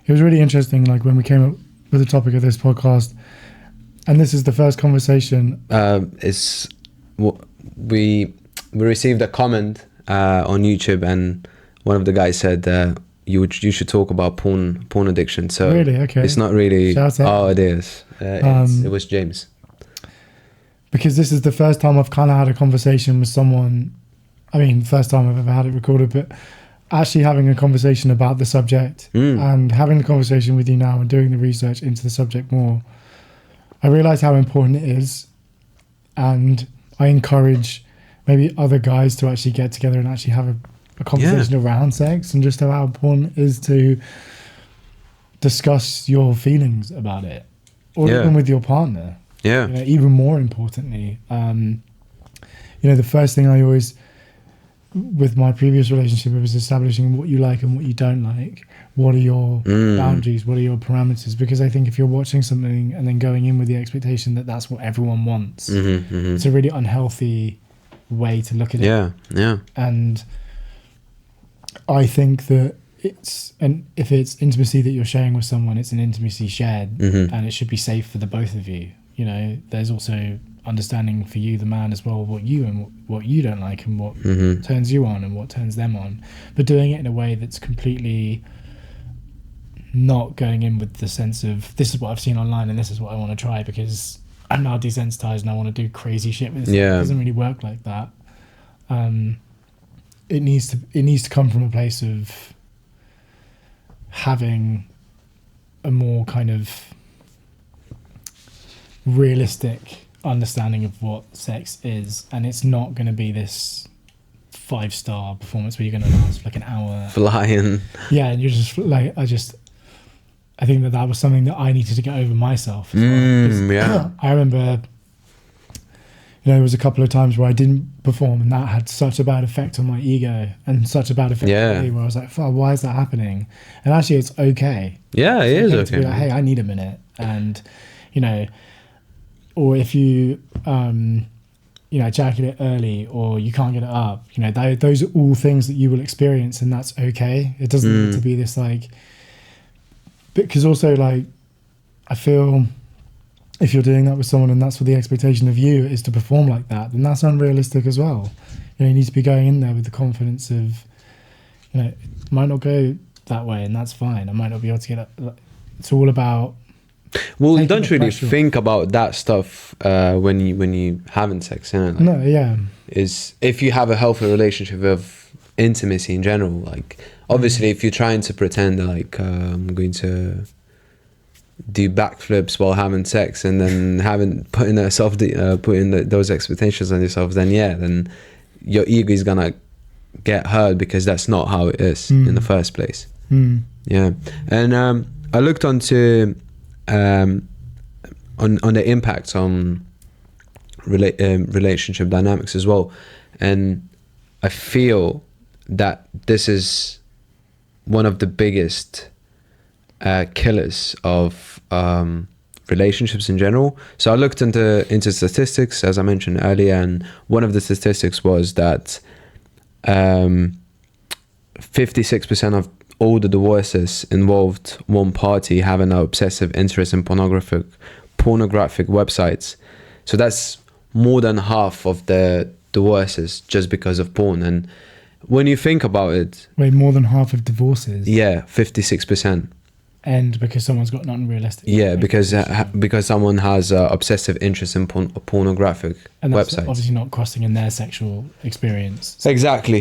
it was really interesting, like when we came up with the topic of this podcast, and this is the first conversation. We received a comment on YouTube, and one of the guys said you should talk about porn addiction. So really, okay, it's not really. Shout out. Oh, it is. It was James. Because this is the first time I've kind of had a conversation with someone. I mean, first time I've ever had it recorded, but actually having a conversation about the subject and having the conversation with you now and doing the research into the subject more, I realise how important it is. And I encourage maybe other guys to actually get together and actually have a conversation around sex and just how important it is to discuss your feelings about it, or even with your partner. Yeah. You know, even more importantly, you know, the first thing I always, with my previous relationship, it was establishing what you like and what you don't like. What are your boundaries? What are your parameters? Because I think if you're watching something and then going in with the expectation that that's what everyone wants, it's a really unhealthy way to look at it. Yeah. And I think that if it's intimacy that you're sharing with someone, it's an intimacy shared, and it should be safe for the both of you. You know, there's also understanding for you, the man, as well, what you don't like and what turns you on and what turns them on, but doing it in a way that's completely not going in with the sense of, this is what I've seen online and this is what I want to try because I'm now desensitized and I want to do crazy shit with this. It doesn't really work like that. It needs to come from a place of having a more kind of realistic understanding of what sex is, and it's not going to be this 5-star performance where you're going to last like an hour flying. Yeah, and you're just like, I think that was something that I needed to get over myself as well. I remember, you know, there was a couple of times where I didn't perform, and that had such a bad effect on my ego and such a bad effect on me, where I was like, fuck, why is that happening? And actually it's okay. Yeah, it is okay. To be like, hey, I need a minute. And, you know, or if you, you know, ejaculate early or you can't get it up, you know, those are all things that you will experience, and that's okay. It doesn't need to be this like, because also like, I feel if you're doing that with someone and that's what the expectation of you is to perform like that, then that's unrealistic as well. You know, you need to be going in there with the confidence of, you know, it might not go that way and that's fine. I might not be able to get it. It's all about, well, you don't really think about that stuff when you having sex, you know? Like, no, yeah. Is if you have a healthy relationship of intimacy in general, like obviously if you're trying to pretend that like I'm going to do backflips while having sex and then putting those expectations on yourself, then your ego is gonna get hurt because that's not how it is in the first place. Yeah, and I looked onto on the impact on relationship dynamics as well, and I feel that this is one of the biggest killers of relationships in general. So I looked into statistics, as I mentioned earlier, and one of the statistics was that 56% of all the divorces involved one party having an obsessive interest in pornographic websites. So that's more than half of the divorces just because of porn. And when you think about it, wait, more than half of divorces? Yeah, 56%. And because someone's got an unrealistic... Yeah, because someone has obsessive interest in pornographic and that's websites. Obviously not crossing in their sexual experience. Exactly.